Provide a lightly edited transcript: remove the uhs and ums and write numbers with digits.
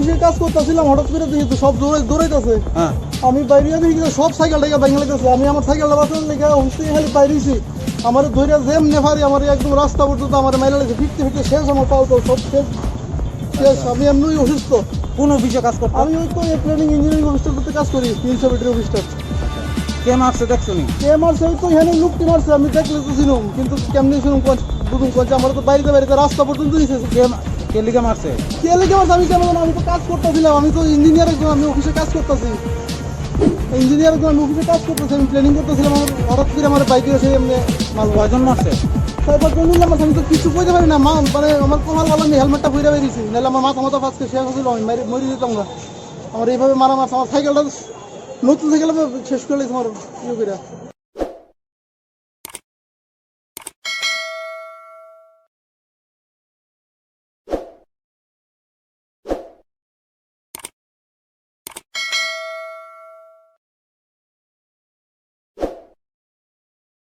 অফিসে কাজ করতেছিলাম, হঠাৎ করে দেখি তো সব দৌড়াইতেছে। আমি বাইরে দেখি সব সাইকেল টাইকা বাইরে লাগতেছে। আমি আমার সাইকেলটা বাঁচানোর লেগে অফিস থেকে খালি বাইরেছি। আমার ধৈর্য যেম নেফারি আমার একদম রাস্তা পর্যন্ত আমার মাইলা লাগছে, ফিরতে ফিরতে শেষ, আমার পাও তো সব শেষ। আমি এমনি অসুস্থ। কোন অফিসে কাজ করতে? আমি ওই তো প্ল্যানিং ইঞ্জিনিয়ারিং অফিসটাতে কাজ করি, মিউনিসিপ্যালিটির অফিসটা। কে মারছে দেখছো নি? কে মারছে? ওই তো এখানে লুকটি মারছে, আমি দেখলে তো ছিলাম, কিন্তু কেমনি ছিলাম বুঝুন কোন, আমার তো বাড়িতে বাড়িতে রাস্তা পর্যন্ত দিয়েছে। কে লিখে মারছে? কে লিখে মারছে আমি কেমন? আমি তো কাজ করতেছিলাম, আমি তো ইঞ্জিনিয়ার একজন, আমি অফিসে কাজ করতেছি। ইঞ্জিনিয়ার একজন, আমি অফিসে কাজ করতেছি, আমি প্ল্যানিং করতেছিলাম। আমার হঠাৎ করে আমার বাইকে এসে এমনি মাল। কয়জন মারছে? তারপর কোন নিলাম, আমি তো কিছু কইতে পারি না। মানে আমার কোমাল বলা, আমি হেলমেটটা পরে বেরিয়েছি, নাহলে আমার মাথা ফাঁসকে শেষ হয়েছিল, আমি মরে যেতাম না। আমার এইভাবে মারা মারছে। আমার সাইকেলটা নতুন সাইকেল শেষ করে আমার ইয়ে করে।